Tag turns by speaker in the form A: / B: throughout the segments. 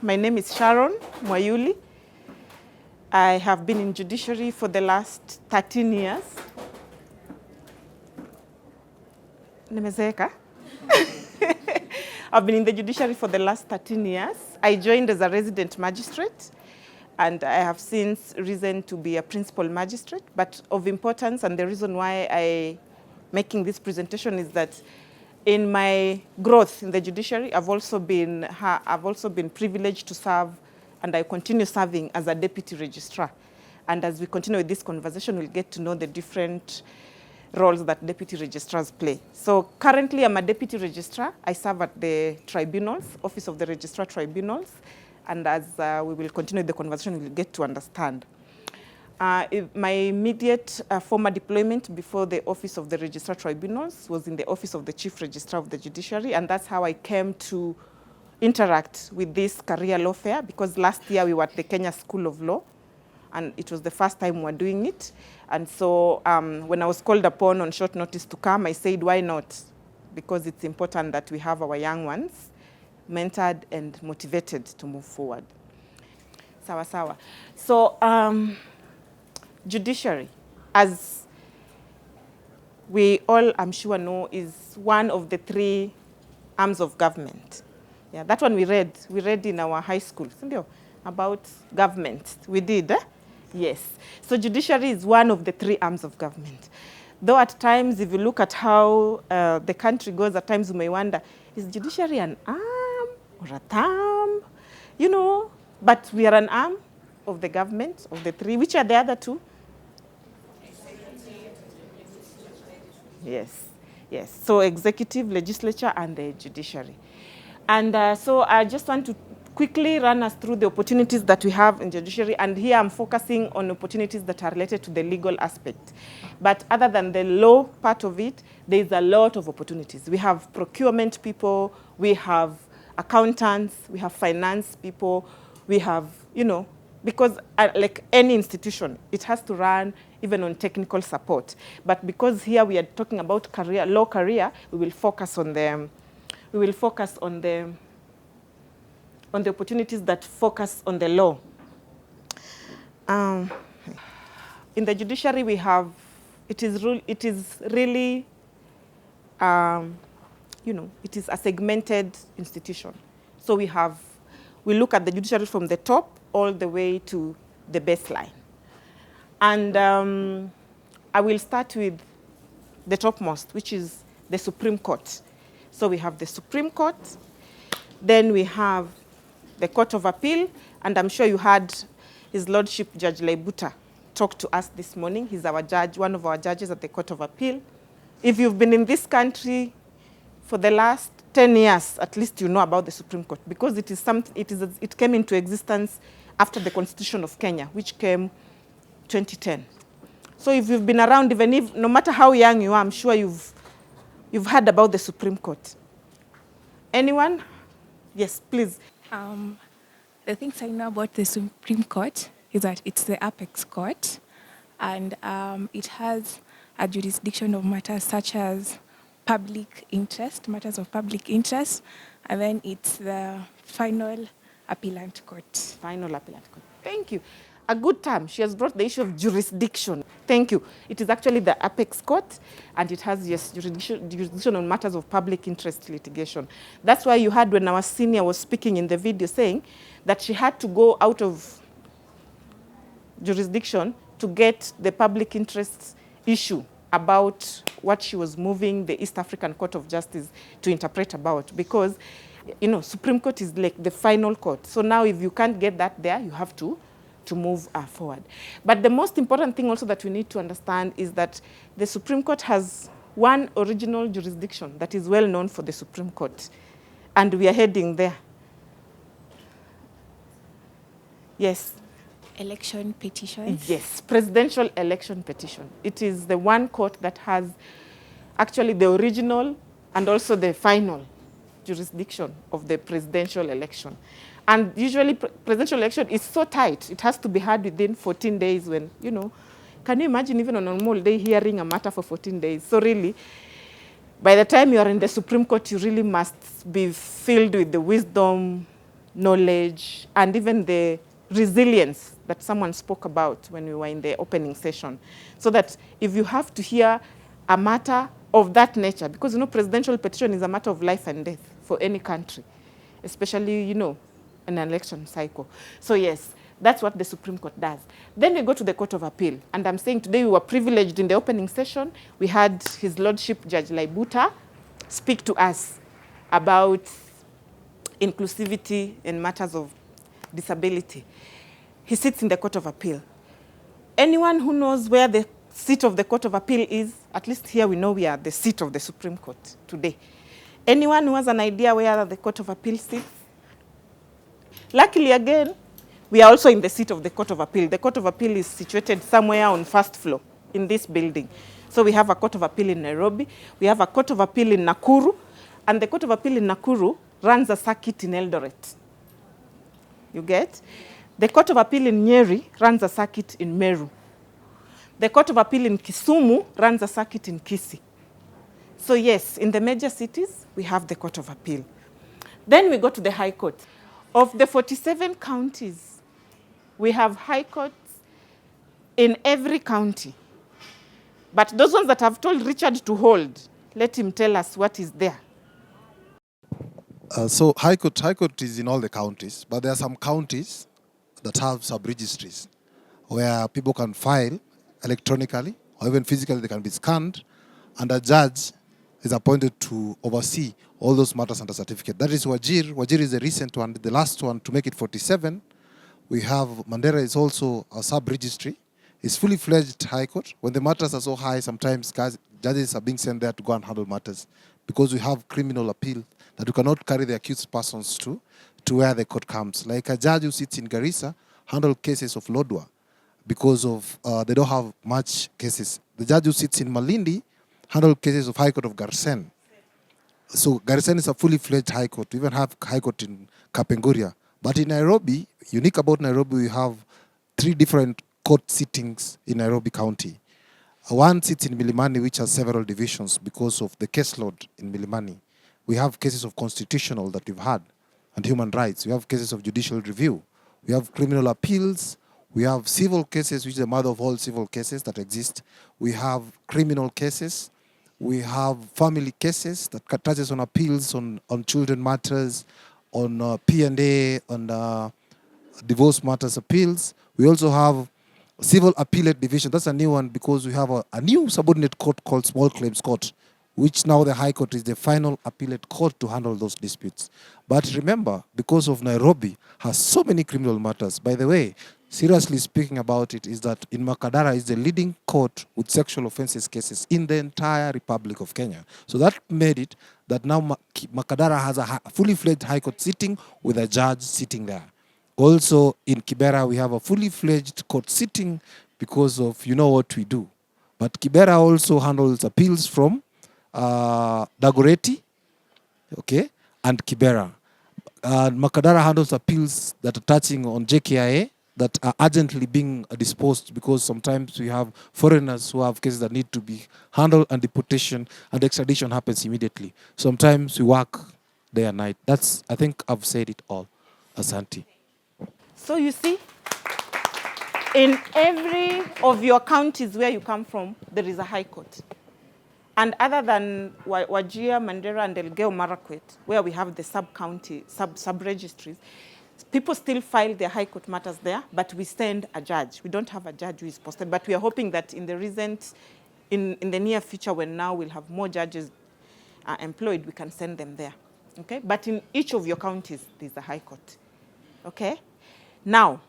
A: My name is Sharon Mwayuli. I have been in Judiciary for the last 13 years. Nimezeeka. I've been in the Judiciary for the last 13 years. I joined as a resident magistrate, and I have since risen to be a principal magistrate. But of importance, and the reason why I'm making this presentation is that in my growth in the Judiciary, I've also been privileged to serve, and I continue serving as a deputy registrar. And as we continue with this conversation, we'll get to know the different roles that deputy registrars play. So currently, I'm a deputy registrar. I serve at the Tribunals, Office of the Registrar Tribunals. And as we will continue the conversation, we'll get to understand. My immediate former deployment before the Office of the Registrar Tribunals was in the Office of the Chief Registrar of the Judiciary, and that's how I came to interact with this career law fair, because last year we were at the Kenya School of Law, and it was the first time we were doing it. And so when I was called upon on short notice to come, I said, why not? Because it's important that we have our young ones mentored and motivated to move forward. Sawa sawa. So, Judiciary, as we all, I'm sure, know, is one of the three arms of government. Yeah, that one we read in our high school, about government. We did, eh? Yes. So Judiciary is one of the three arms of government. Though at times, if you look at how the country goes, at times you may wonder, is Judiciary an arm or a thumb? You know, but we are an arm of the government, of the three. Which are the other two? Yes, yes. So executive, legislature, and the judiciary. And so I just want to quickly run us through the opportunities that we have in judiciary. And here I'm focusing on opportunities that are related to the legal aspect. But other than the law part of it, there's a lot of opportunities. We have procurement people, we have accountants, we have finance people, we have, you know, because like any institution, it has to run even on technical support. But because here we are talking about career, law career, we will focus on the opportunities that focus on the law. In the judiciary, we have, it is really, you know, it is a segmented institution. So we look at the judiciary from the top all the way to the baseline. And I will start with the topmost, which is the Supreme Court. So we have the Supreme Court, then we have the Court of Appeal, and I'm sure you heard His Lordship Judge Laibuta talk to us this morning. He's our judge, one of our judges at the Court of Appeal. If you've been in this country for the last 10 years, at least you know about the Supreme Court, because it came into existence after the Constitution of Kenya, which came 2010. So if you've been around, even if, no matter how young you are, I'm sure you've heard about the Supreme Court. Anyone? Yes, please.
B: The things I know about the Supreme Court is that it's the apex court, and it has a jurisdiction of matters such as public interest, matters of public interest, and then it's the final appellant court.
A: Final appellant court. Thank you. A good term. She has brought the issue of jurisdiction. Thank you. It is actually the apex court, and it has, yes, jurisdiction on matters of public interest litigation. That's why you heard when our senior was speaking in the video saying that she had to go out of jurisdiction to get the public interest issue about what she was moving the East African Court of Justice to interpret about, because, you know, Supreme Court is like the final court. So now if you can't get that there, you have to move forward. But the most important thing also that we need to understand is that the Supreme Court has one original jurisdiction that is well known for the Supreme Court, and we are heading there. Yes.
B: Election petitions.
A: Yes, presidential election petition. It is the one court that has actually the original and also the final jurisdiction of the presidential election. And usually presidential election is so tight, it has to be heard within 14 days when, you know, can you imagine even on a normal day hearing a matter for 14 days? So really, by the time you are in the Supreme Court, you really must be filled with the wisdom, knowledge, and even the resilience that someone spoke about when we were in the opening session. So that if you have to hear a matter of that nature, because, presidential petition is a matter of life and death for any country, especially, in an election cycle. So yes, that's what the Supreme Court does. Then we go to the Court of Appeal. And I'm saying today we were privileged in the opening session. We had His Lordship Judge Laibuta speak to us about inclusivity in matters of disability. He sits in the Court of Appeal. Anyone who knows where the seat of the Court of Appeal is, at least here we know we are the seat of the Supreme Court today. Anyone who has an idea where the Court of Appeal sits? Luckily, again, we are also in the seat of the Court of Appeal. The Court of Appeal is situated somewhere on first floor in this building. So we have a Court of Appeal in Nairobi. We have a Court of Appeal in Nakuru. And the Court of Appeal in Nakuru runs a circuit in Eldoret. You get? The Court of Appeal in Nyeri runs a circuit in Meru. The Court of Appeal in Kisumu runs a circuit in Kisii. So yes, in the major cities, we have the Court of Appeal. Then we go to the High Court. Of the 47 counties, we have High Courts in every county. But those ones that I've told Richard to hold, let him tell us what is there.
C: So High Court is in all the counties, but there are some counties that have sub-registries where people can file electronically or even physically. They can be scanned, and a judge is appointed to oversee all those matters under certificate. That is Wajir. Wajir is the recent one, the last one to make it 47. We have Mandera is also a sub-registry. It's fully fledged High Court. When the matters are so high, sometimes judges are being sent there to go and handle matters because we have criminal appeal that we cannot carry the accused persons to where the court comes. Like a judge who sits in Garissa handle cases of Lodwar because of they don't have much cases. The judge who sits in Malindi handle cases of High Court of Garsen. So Garsen is a fully fledged High Court. We even have High Court in Kapenguria. But in Nairobi, unique about Nairobi, we have 3 different court sittings in Nairobi County. One sits in Milimani, which has several divisions because of the caseload in Milimani. We have cases of constitutional that we've had and human rights. We have cases of judicial review. We have criminal appeals. We have civil cases, which is the mother of all civil cases that exist. We have criminal cases. We have family cases that touches on appeals on children matters, on P&A, on divorce matters appeals. We also have civil appellate division. That's a new one because we have a new subordinate court called Small Claims Court, which now the High Court is the final appellate court to handle those disputes. But remember, because of Nairobi has so many criminal matters, by the way, seriously speaking about it, is that in Makadara is the leading court with sexual offences cases in the entire Republic of Kenya. So that made it that now Makadara has a fully fledged High Court sitting with a judge sitting there. Also in Kibera, we have a fully fledged court sitting because of what we do. But Kibera also handles appeals from Dagoretti, okay, and Kibera. Makadara handles appeals that are touching on JKIA that are urgently being disposed because sometimes we have foreigners who have cases that need to be handled and deportation and extradition happens immediately. Sometimes we work day and night. I think I've said it all. Asante.
A: So you see, in every of your counties where you come from, there is a High Court. And other than Wajir, Mandera, and Elgeyo Marakwet, where we have the sub-county, sub-registries, people still file their High Court matters there, but we send a judge. We don't have a judge who is posted, but we are hoping that in the near future, when now we'll have more judges employed, we can send them there. Okay? But in each of your counties, there's a High Court. Okay? Now,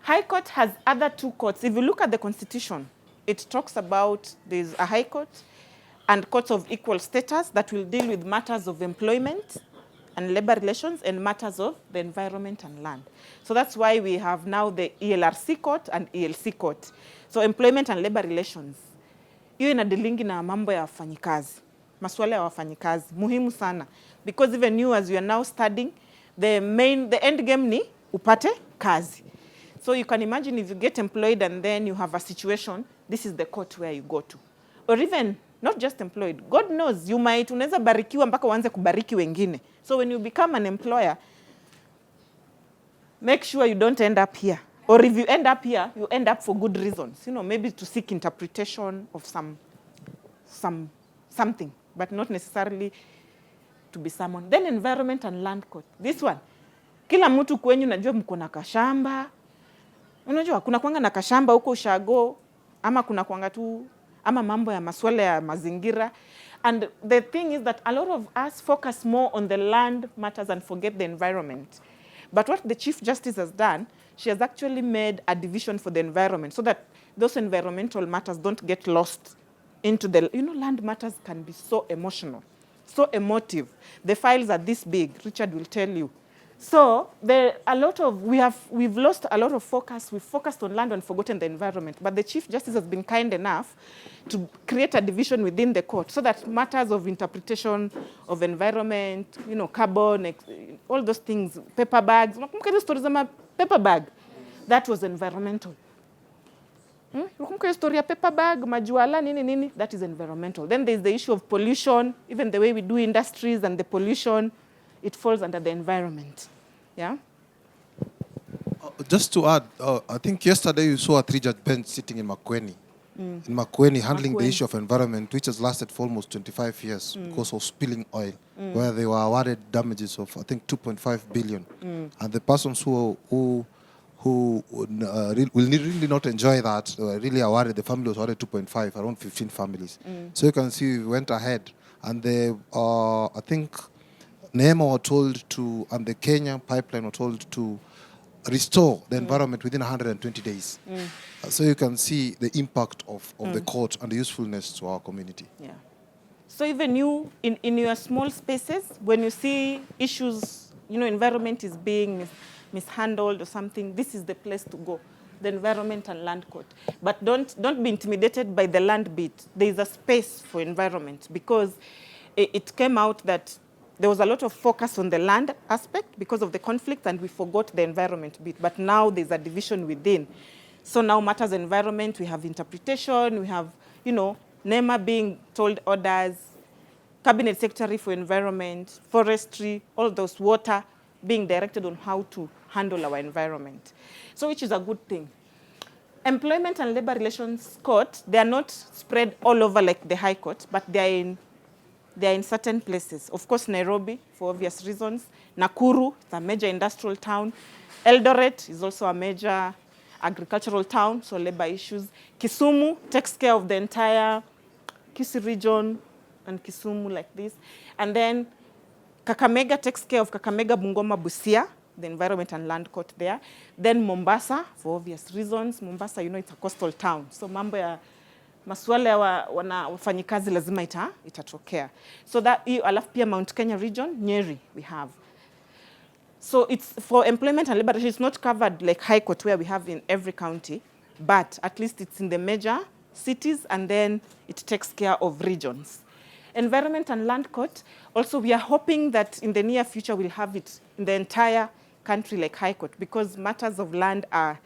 A: High Court has other 2 courts. If you look at the Constitution, it talks about there's a High Court and courts of equal status that will deal with matters of employment and labor relations and matters of the environment and land. So that's why we have now the ELRC court and ELC court. So employment and labor relations. Hiyo inadilingi na mambo ya wafanyikazi. Masuala ya wafanyikazi. Muhimu sana. Because even you, as you are now studying, the end game ni upate kazi. So you can imagine if you get employed and then you have a situation, this is the court where you go to. Or even, not just employed, God knows, unaweza barikiwa mpaka uanze kubariki wengine. So when you become an employer, make sure you don't end up here. Or if you end up here, you end up for good reasons. You know, maybe to seek interpretation of something, but not necessarily to be summoned. Then environment and land court. This one, kila mtu kwenyu najua mko na kashamba. Unajua kuna kuanga na kashamba huko ushago, ama kuna kuanga tu, ama mambo ya maswala ya mazingira. And the thing is that a lot of us focus more on the land matters and forget the environment. But what the Chief Justice has done, she has actually made a division for the environment so that those environmental matters don't get lost into the, you know, land matters can be so emotional, so emotive. The files are this big, Richard will tell you. So we've lost a lot of focus. We've focused on land and forgotten the environment. But the Chief Justice has been kind enough to create a division within the court so that matters of interpretation of environment, you know, carbon, all those things, paper bags, paper bag, that was environmental. Story ya paper bag, majuala, nini, that is environmental. Then there's the issue of pollution, even the way we do industries and the pollution, it falls under the environment. Yeah?
C: Just to add, I think yesterday you saw a 3-judge bench sitting in Makueni. In Makueni, handling the issue of environment, which has lasted for almost 25 years because of spilling oil, where they were awarded damages of, I think, 2.5 billion. And the persons who will really not enjoy that, really awarded, the family was awarded 2.5, around 15 families. So you can see we went ahead. And I think NEMA were told to, and the Kenya pipeline were told to restore the environment within 120 days. So you can see the impact of the court and the usefulness to our community.
A: Yeah. So even you, in your small spaces, when you see issues, you know, environment is being mishandled or something, this is the place to go, the environment and land court. But don't be intimidated by the land bit. There is a space for environment because it came out that there was a lot of focus on the land aspect because of the conflict and we forgot the environment bit. But now there's a division within. So now matters environment, we have interpretation, we have, you know, NEMA being told orders, Cabinet Secretary for Environment, Forestry, all those water being directed on how to handle our environment. So which is a good thing. Employment and Labor Relations Court, they are not spread all over like the High Court, but they are in certain places. Of course, Nairobi, for obvious reasons. Nakuru, it's a major industrial town. Eldoret is also a major agricultural town, so labor issues. Kisumu takes care of the entire Kisii region and Kisumu like this. And then Kakamega takes care of Kakamega, Bungoma, Busia, the environment and land court there. Then Mombasa, for obvious reasons. Mombasa, you know, it's a coastal town. So mambo ya maswala ya wafanyikazi lazima itatokea. So that, alafu pia Mount Kenya region, Nyeri, we have. So it's for employment and labor, it's not covered like High Court where we have in every county, but at least it's in the major cities and then it takes care of regions. Environment and land court, also we are hoping that in the near future we'll have it in the entire country like High Court because matters of land are,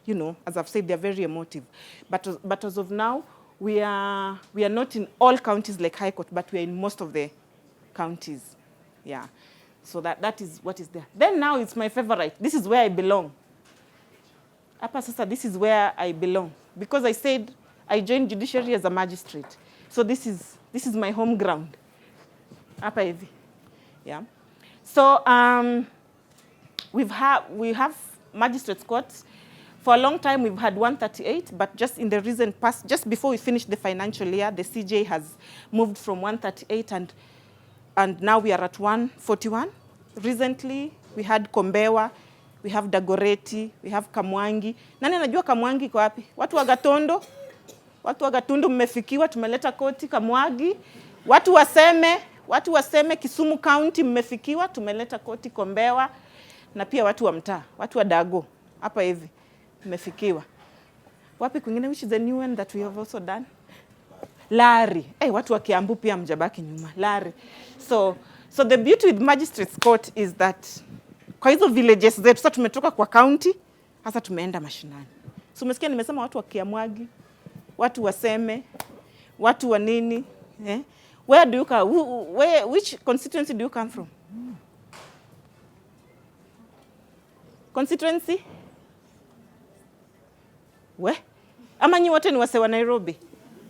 A: you know, as I've said, they're very emotive. But as of now, we are not in all counties like High Court, but we are in most of the counties. Yeah. So that is what is there. Then now it's my favorite. This is where I belong. Apa sasa, this is where I belong. Because I said I joined Judiciary as a magistrate. So this is my home ground. Apa hivi. Yeah. So we have magistrates courts. For a long time, we've had 138, but just in the recent past, just before we finished the financial year, the CJ has moved from 138 and now we are at 141. Recently, we had Kombewa, we have Dagoreti, we have Kamwangi. Nani anajua Kamwangi kwa wapi? Watu wa Gatondo? Watu wa Gatundu mmefikiwa, tumeleta koti Kamwangi. Watu waseme Kisumu County mmefikiwa, tumeleta koti Kombewa. Na pia watu wa mtaa, watu wa Dago, hapa hivi, mmefikiwa. Wapi kwingine, which is the new one that we have also done? Lari. Watu wa Kiambu pia mjabaki nyuma. Lari. So the beauty with magistrates court is that kwa hizo villages zetu sasa tumetoka kwa county, sasa tumeenda mashinani. So umesikia nimesema watu wa Kiamwagi, watu waseme, watu wa nini, Where do you come? Which constituency do you come from? Constituency? We? Ama nyi wote ni wase wa Nairobi?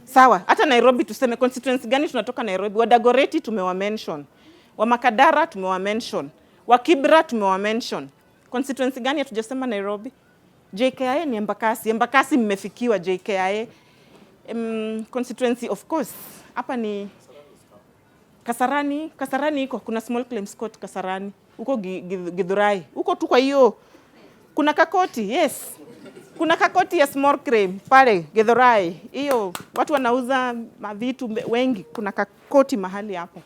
A: Sawa, hata Nairobi tuseme constituency gani tunatoka Nairobi? Wa Dagoretti tumewa mention. Wa Makadara tumewa mention. Wa Kibra tumewa mention. Constituency gani hatujasema Nairobi? JKIA ni Embakasi. Embakasi mmefikiwa JKIA. Constituency of course. Hapa ni Kasarani. Kasarani iko kuna small claims court Kasarani. Uko Githurai. Uko tu kwa hiyo. Kuna kakoti, yes. Kuna kakoti ya small claim pale Githurai. Hiyo watu wanauza mavitu wengi. Kuna kakoti mahali hapo.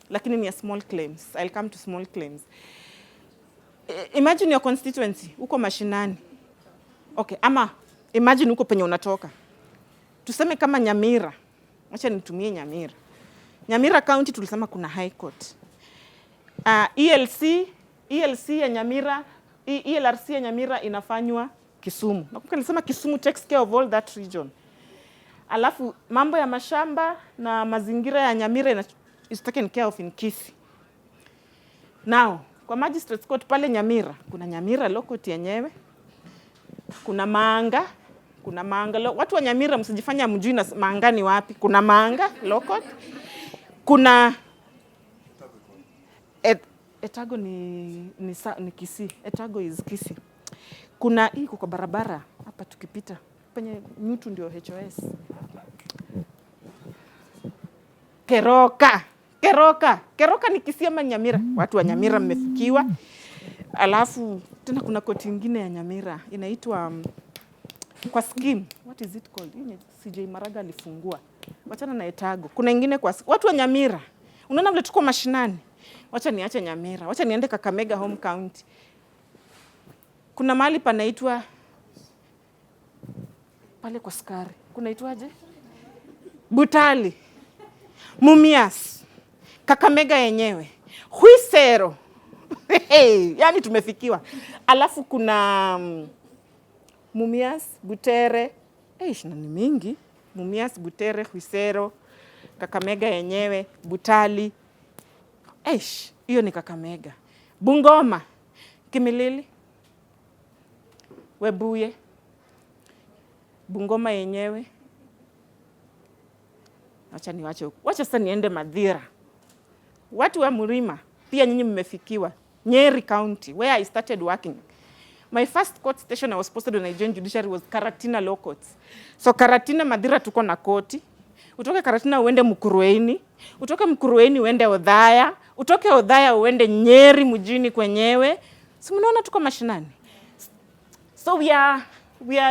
A: Lakini ni ya small claims. I'll come to small claims. Imagine your constituency uko mashinani. Okay, ama imagine uko penye unatoka. Tuseme kama Nyamira. Acha nitumie Nyamira. Nyamira County tulisema kuna High Court. ELC ya Nyamira, ELRC ya Nyamira inafanywa Kisumu. Nakumbuka nilisema Kisumu takes care of all that region. Alafu mambo ya mashamba na mazingira ya Nyamira is taken care of in Kisii. Now, kwa Magistrates Court pale Nyamira, kuna Nyamira Law Court yenyewe. Kuna Manga, watu wa Nyamira msijifanya mjui na Manga ni wapi. Kuna Manga Law Court. Kuna Etago ni Kisii. Etago is Kisii. Kuna hii kwa barabara hapa tukipita. Penye Nyutu ndio HOS. Keroka ni Kisii ama Nyamira. Watu wa Nyamira mmefikiwa. Alafu tena kuna koti nyingine ya Nyamira inaitwa kwa scheme. What is it called? Hii CJ Maraga alifungua. Wachana na Etago. Kuna nyingine kwa watu wa Nyamira. Unaona vile tuko mashinani. Wacha niache Nyamira. Wacha niende Kakamega home county. Kuna mahali panaitwa pale kwa Skari. Kunaitwaje? Butali. Mumias. Kakamega yenyewe. Huisero. Yani tumefikiwa. Alafu kuna Mumias, Butere. Na ni mingi. Mumias, Butere, Huisero, Kakamega yenyewe, Butali. Hiyo ni Kakamega. Bungoma, Kimilili, Webuye, Bungoma yenyewe. Wacha niwache huko. Wacha sasa niende Mathira. Watu wa Murima pia nyinyi mmefikiwa. Nyeri County, where I started working. My first court station I was posted when I joined Judiciary was Karatina Law Courts. So Karatina Mathira tuko na koti. Utoke Karatina uende Mukurweini. Utoke Mukurweini uende Othaya. Utoke Othaya uende Nyeri mjini kwenyewe. So mnaona tuko mashinani. So we are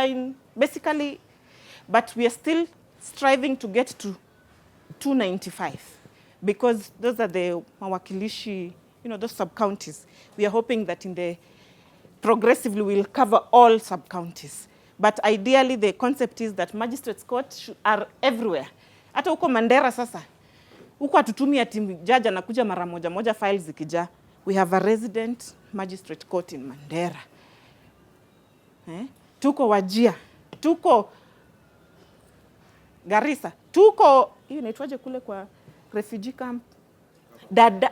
A: in basically, but we are still striving to get to 295 because those are the mawakilishi, those sub-counties. We are hoping that progressively we'll cover all sub-counties. But ideally the concept is that magistrates courts are everywhere. Hata huko Mandera sasa. Huko atutumia timu judge anakuja mara moja files zikija. We have a resident magistrate court in Mandera. Tuko Wajia. Tuko Garissa. Tuko hiyo inaitwaje kule kwa refugee camp?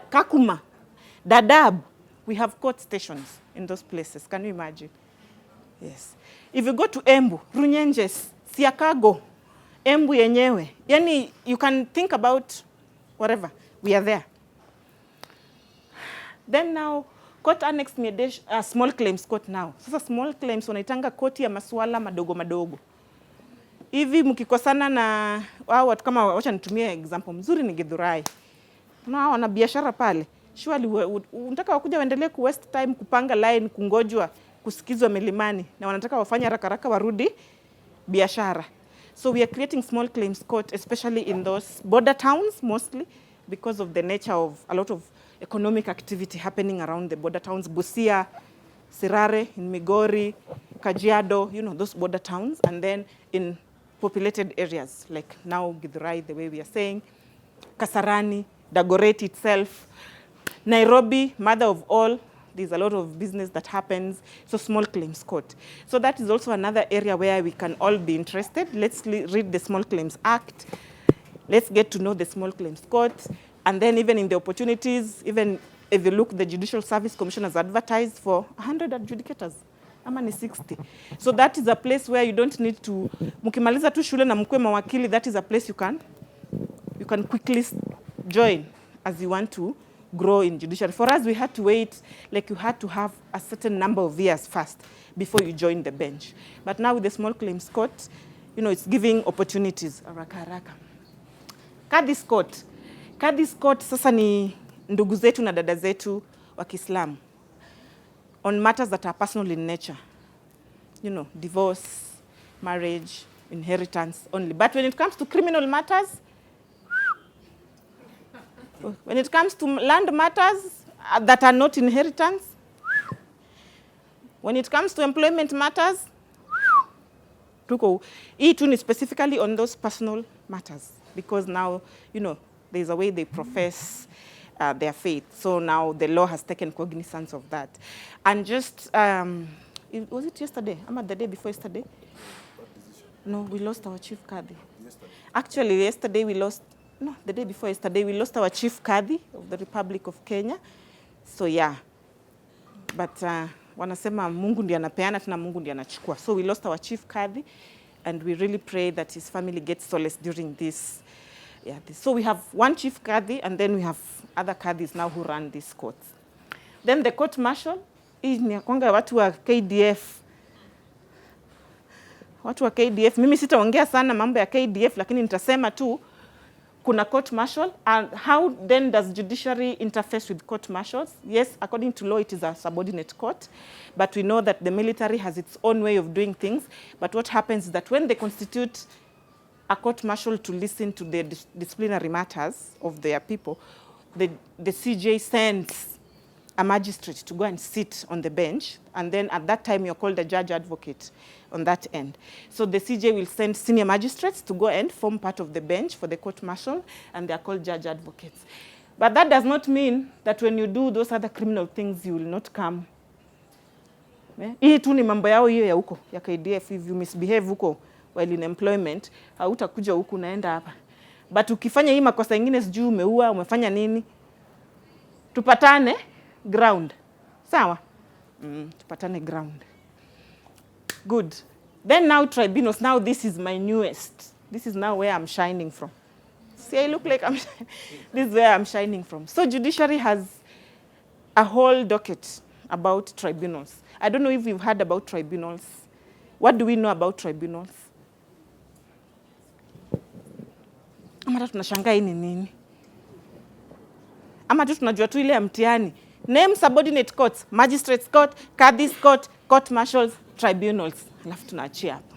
A: Kakuma. Dadaab. We have court stations in those places. Can you imagine? Yes. If you go to Embu, Runyenjes, Siakago, Embu yenyewe. Yani, you can think about whatever. We are there. Then now, court annexed mediation, small claims court now. Sasa small claims wanaitanga koti ya masuala madogo. Hivi mkikosana na watu kama wacha nitumie example mzuri ni Githurai. Na wana biashara pale. Surely unataka wakuja waendelee ku waste time kupanga line kungojwa kusikizwa milimani na wanataka wafanye haraka warudi biashara. So we are creating small claims court especially in those border towns mostly because of the nature of a lot of economic activity happening around the border towns. Busia, Sirare, in Migori, Kajiado, those border towns, and then in populated areas like now Githurai, the way we are saying, Kasarani, Dagoretti itself, Nairobi, mother of all, there's a lot of business that happens, so small claims court. So that is also another area where we can all be interested. Let's read the Small Claims Act. Let's get to know the small claims court. And then even in the opportunities, even if you look, the Judicial Service Commission has advertised for 100 adjudicators. Ama ni 60. So that is a place where you don't need to, mkimaliza tu shule na mkue mawakili, that is a place you can quickly join as you want to grow in judiciary. For us, we had to wait, like you had to have a certain number of years first before you join the bench. But now with the small claims court, you know, it's giving opportunities. Haraka haraka. Kadis court sasa ni ndugu zetu na dada zetu wa Kiislamu on matters that are personal in nature. You know, divorce, marriage, inheritance only. But when it comes to criminal matters, when it comes to land matters that are not inheritance, when it comes to employment matters, hii tu ni specifically on those personal matters, because now, you know, there's a way they profess their faith. So now the law has taken cognizance of that. And just, was it yesterday? The day before yesterday? No, we lost our chief Kadi. Actually, yesterday we lost, no, the day before yesterday, we lost our chief Kadi of the Republic of Kenya. So yeah, but wanasema Mungu ndiye anapeana, tena Mungu ndiye anachukua. So we lost our chief Kadi, and we really pray that his family gets solace during this. Yeah, so we have one chief Kadi, and then we have other Kadis now who run these courts. Then the court martial, hii ni kwanga watu wa KDF. Watu wa KDF, mimi sitaongea sana mambo ya KDF, lakini nitasema tu kuna court martial. And how then does judiciary interface with court martials? Yes, according to law, it is a subordinate court, but we know that the military has its own way of doing things. But what happens is that when they constitute a court martial to listen to the disciplinary matters of their people, the CJ sends a magistrate to go and sit on the bench, and then at that time you're called a judge advocate on that end. So the CJ will send senior magistrates to go and form part of the bench for the court martial, and they are called judge advocates. But that does not mean that when you do those other criminal things, you will not come. Hii tu ni mambo yao hiyo ya huko, ya KDF. If you misbehave huko while in employment, hautakuja huku naenda hapa. But ukifanya hii makosa ingine, sijui umeua, umefanya nini, tupatane ground. Sawa? Tupatane ground. Good. Then now tribunals. Now this is my newest. This is now where I'm shining from. See, I look like this is where I'm shining from. So judiciary has a whole docket about tribunals. I don't know if you've heard about tribunals. What do we know about tribunals? Ama tunashangaa hii ni nini? Ama tunajua tu ile ya mtihani. Name subordinate courts, magistrates court, Kadis court, court martials, tribunals. Alafu tunaachia hapo.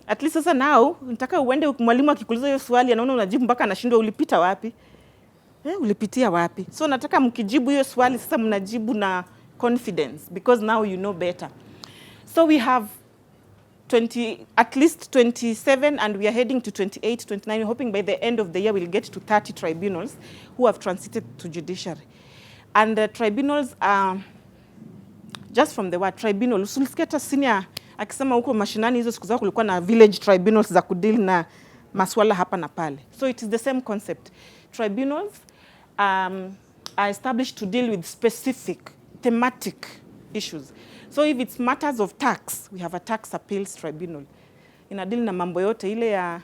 A: At least sasa now, nataka uende mwalimu akikuuliza hiyo swali, anaona unajibu mpaka anashindwa ulipita wapi? Ulipitia wapi? So nataka mkijibu hiyo swali sasa mnajibu na confidence, because now you know better. So we have at least 27, and we are heading to 28, 29. We're hoping by the end of the year we'll get to 30 tribunals who have transited to judiciary. And the tribunals are, just from the word tribunal, usulisikia hata senior akisema huko mashinani hizo siku zao kulikuwa na village tribunals za kudeal na maswala hapa na pale. So it is the same concept. Tribunals are established to deal with specific thematic issues. So if it's matters of tax, we have a tax appeals tribunal. Inadili na mambo yote ile ya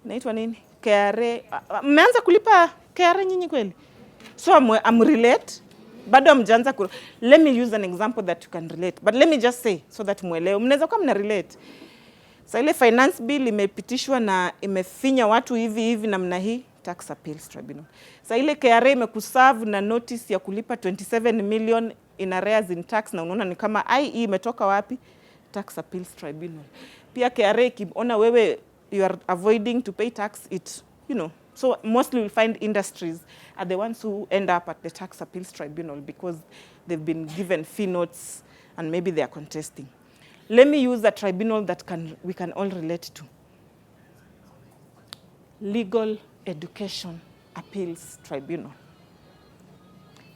A: inaitwa nini? KRA. Mmeanza kulipa KRA nyinyi kweli? So I'm relate. Bado amjanza let me use an example that you can relate. But let me just say so that muelewe. Mnaweza kuwa mna relate. So ile finance bill imepitishwa na imefinya watu hivi namna hii, tax appeals tribunal. So ile KRA imekuserve na notice ya kulipa 27 million in arrears in tax, na unaona ni kama IE imetoka wapi? Tax appeals tribunal. Pia KRA kiona wewe you are avoiding to pay tax, it, you know. So mostly we'll find industries are the ones who end up at the tax appeals tribunal because they've been given fee notes and maybe they are contesting. Let me use a tribunal that we can all relate to. Legal Education Appeals Tribunal.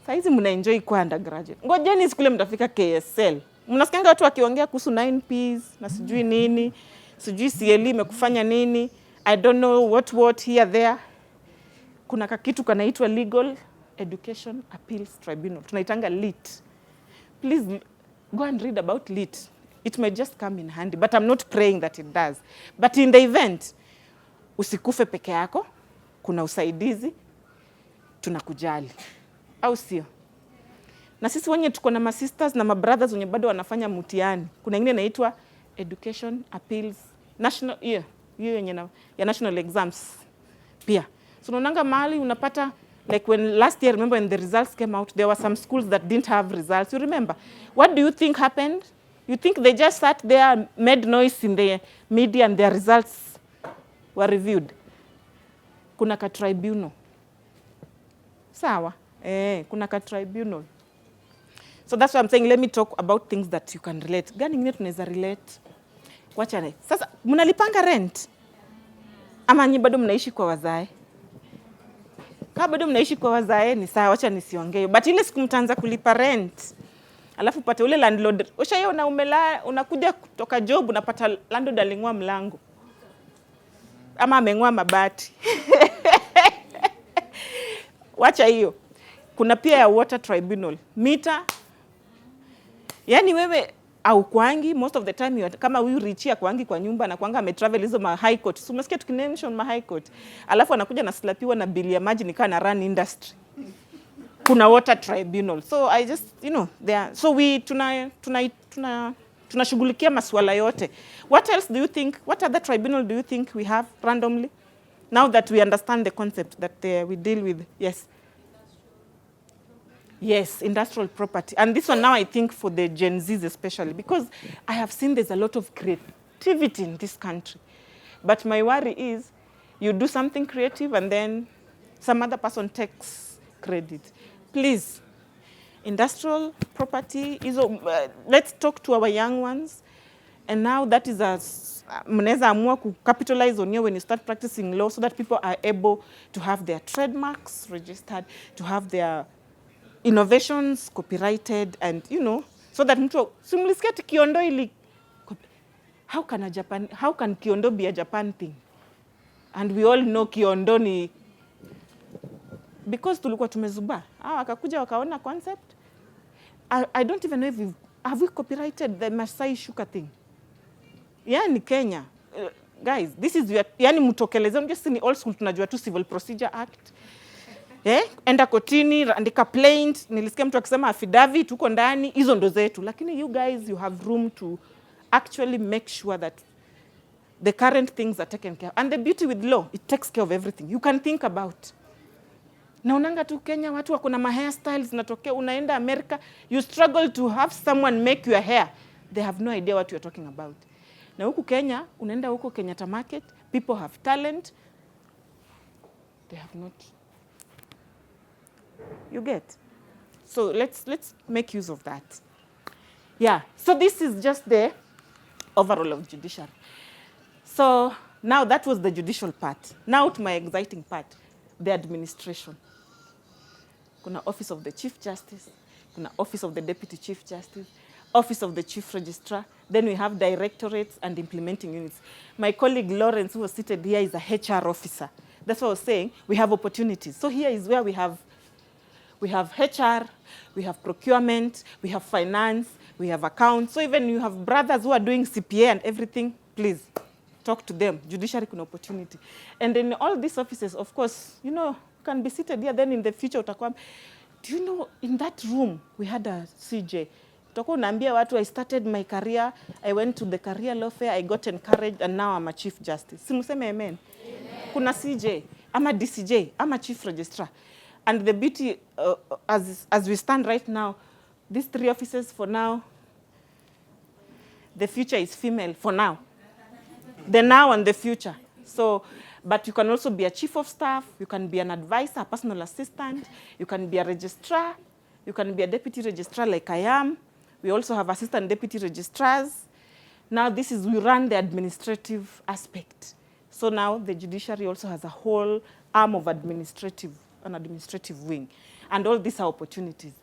A: Saizi mna enjoy kwa undergraduate. Ngojeni sikule mtafika KSL. Mnasikianga watu wakiongea kuhusu 9Ps na sijui nini, sijui CLE imekufanya nini. I don't know what here there. Kuna kakitu kanaitwa Legal Education Appeals Tribunal. Tunaitanga LEAT. Please go and read about LEAT. It may just come in handy, but I'm not praying that it does. But in the event, usikufe peke yako, kuna usaidizi, tunakujali. Au sio? Na sisi wenye tuko na sisters na brothers wenye bado wanafanya mtihani. Kuna ingine inaitwa Education Appeals National hiyo yenye ya national exams pia. So unaonanga mahali unapata like when last year, remember when the results came out, there were some schools that didn't have results. You remember? What do you think happened? You think they just sat there, made noise in the media and their results were reviewed? Kuna ka tribunal. Sawa? Kuna ka tribunal. So that's why I'm saying, let me talk about things that you can relate. Gani ingine tunaweza relate? Wachane. Sasa, mnalipanga rent? Ama nyi bado mnaishi kwa wazae? Kama bado mnaishi kwa wazae ni sawa, wacha nisiongee. But ile siku mtaanza kulipa rent, alafu pata ule landlord, ushaona unakuja kutoka job unapata landlord aling'oa mlango. Ama ameng'oa mabati. Wacha hiyo. Kuna pia ya water tribunal. Mita. Yani wewe au kwangi most of the time kama huyu Richie kwangi kwa nyumba na kwanga ametravel hizo ma high court. So umesikia tukimention ma high court. Alafu anakuja na slapiwa na bili ya maji nikaa na run industry. Kuna water tribunal. So I just, there. So we tunashughulikia masuala yote. What else do you think? What other tribunal do you think we have randomly? Now that we understand the concept that we deal with. Yes. Yes, industrial property. And this one now I think for the Gen Zs especially, because I have seen there's a lot of creativity in this country. But my worry is you do something creative and then some other person takes credit. Please, industrial property, let's talk to our young ones. And now that is mnaweza amua ku capitalize on you when you start practicing law so that people are able to have their trademarks registered, to have their innovations copyrighted, and so that mtu simlisikia Kiondo ili how can Kiondo be a Japan thing? And we all know Kiondo ni because tulikuwa tumezuba. Wakakuja wakaona concept. I don't even know if have we copyrighted the Masai Shuka thing. Yani Kenya. Guys, this is yani mtokeleze unajua ni old school tunajua tu Civil Procedure Act. Enda kotini, andika plaint, nilisikia mtu akisema affidavit, tuko ndani, hizo ndo zetu. Lakini you guys, you have room to actually make sure that the current things are taken care of. And the beauty with law, it takes care of everything. You can think about. Naonanga tu Kenya, watu wako na hairstyles natokea, unaenda America, you struggle to have someone make your hair. They have no idea what you're talking about. Na huku Kenya, unaenda huko Kenyatta Market, people have talent, they have not. You get? So let's make use of that. Yeah, so this is just the overall of judiciary. So now that was the judicial part. Now to my exciting part, the administration. Kuna Office of the Chief Justice, kuna Office of the Deputy Chief Justice, Office of the Chief Registrar, then we have directorates and implementing units. My colleague Lawrence, who was seated here, is a HR officer. That's what I was saying, we have opportunities. So here is where we have HR, we have procurement, we have finance, we have accounts. So even you have brothers who are doing CPA and everything, please talk to them. Judiciary kuna opportunity. And in all these offices, of course, you can be seated here, then in the future utakuwa, do you know, in that room, we had a CJ. Utakuwa unaambia watu, I started my career, I went to the career law fair, I got encouraged, and now I'm a Chief Justice. Simuseme amen. Kuna CJ, I'm a DCJ, I'm a Chief Registrar. And the beauty, as we stand right now, these 3 offices for now, the future is female for now. The now and the future. So, but you can also be a chief of staff, you can be an advisor, a personal assistant, you can be a registrar, you can be a deputy registrar like I am. We also have assistant deputy registrars. Now we run the administrative aspect. So now the judiciary also has a whole arm of an administrative wing. And all these are opportunities.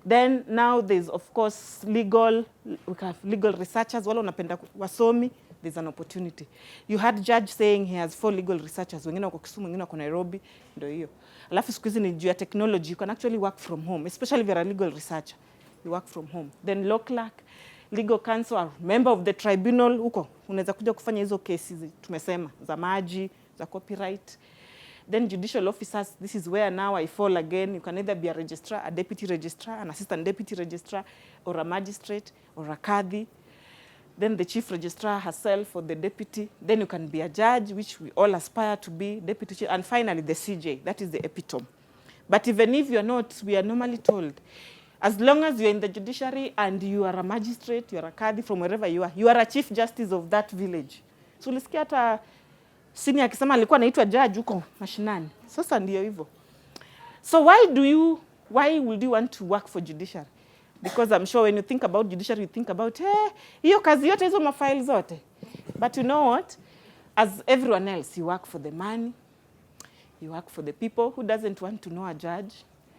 A: Then now there's of course legal, we have legal researchers, wale unapenda wasomi, there's an opportunity. You had judge saying he has 4 legal researchers, wengine wako Kisumu, wengine wako Nairobi, ndio hiyo. Alafu siku hizi ni juu ya technology, you can actually work from home, especially if you're a legal researcher, you work from home. Then law clerk, legal counsel, or member of the tribunal, huko unaweza kuja kufanya hizo cases tumesema za maji, za copyright. Then judicial officers, this is where now I fall again. You can either be a registrar, a deputy registrar, an assistant deputy registrar, or a magistrate, or a kadhi. Then the chief registrar herself, or the deputy. Then you can be a judge, which we all aspire to be, deputy chief. And finally, the CJ, that is the epitome. But even if you're not, we are normally told, as long as you're in the judiciary and you are a magistrate, you are a kadhi, from wherever you are a chief justice of that village. So ulisikia hata sini akisema alikuwa anaitwa judge huko mashinani. Sasa ndio hivyo. So why would you want to work for judiciary? Because I'm sure when you think about judiciary, you think about, hiyo kazi yote hizo mafiles zote. But you know what? As everyone else, you work for the money. You work for the people. Who doesn't want to know a judge?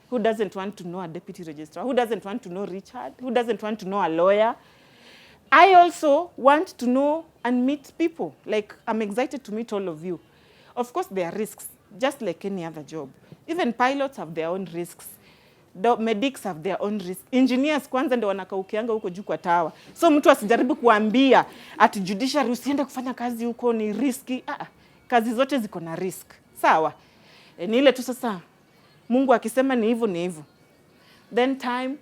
A: Who doesn't want to know a deputy registrar? Who doesn't want to know Richard? Who doesn't want to know a lawyer? I also want to know and meet people. Like, I'm excited to meet all of you. Of course, there are risks, just like any other job. Even pilots have their own risks. The medics have their own risks. Engineers kwanza ndio wanakaukianga huko juu kwa tawa. So mtu asijaribu kuambia ati judiciary usiende kufanya kazi huko ni risky. Kazi zote ziko na risk. Sawa? Ni ile tu sasa Mungu akisema ni hivyo ni hivyo. Then time,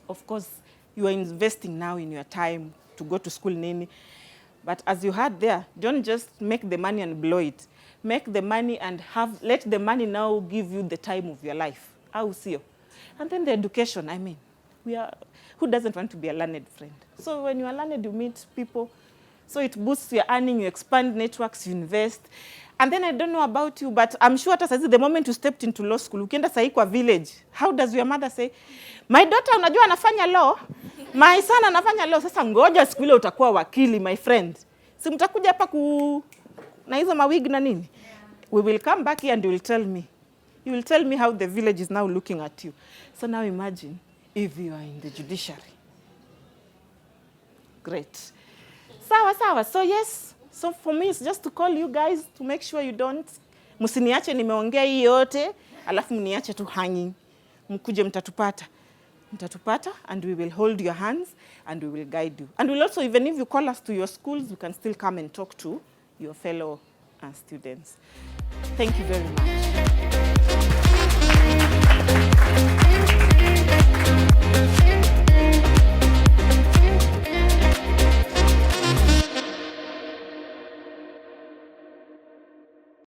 A: of course, you are investing now in your time to go to school nini. But as you heard there, don't just make the money and blow it. Make the money and let the money now give you the time of your life. Au sio? And then the education, I mean, who doesn't want to be a learned friend? So when you are learned, you meet people. So it boosts your earning, you expand networks, you invest. And then I don't know about you, but I'm sure the moment you stepped into law school, ukienda sahi kwa village, how does your mother say, my daughter unajua anafanya law, my son anafanya law, sasa ngoja siku ile utakuwa wakili, my friend. Si mtakuja hapa na hizo mawig na nini? We will come back here and you will tell me. You will tell me how the village is now looking at you. So now imagine if you are in the judiciary. Great. Sawa. So yes, so for me it's just to call you guys to make sure you don't. Msiniache nimeongea hii yote, alafu mniache tu hanging. Mkuje mtatupata and we will hold your hands and we will guide you. And we'll also, even if you call us to your schools, you can still come and talk to your fellow students. Thank you very much.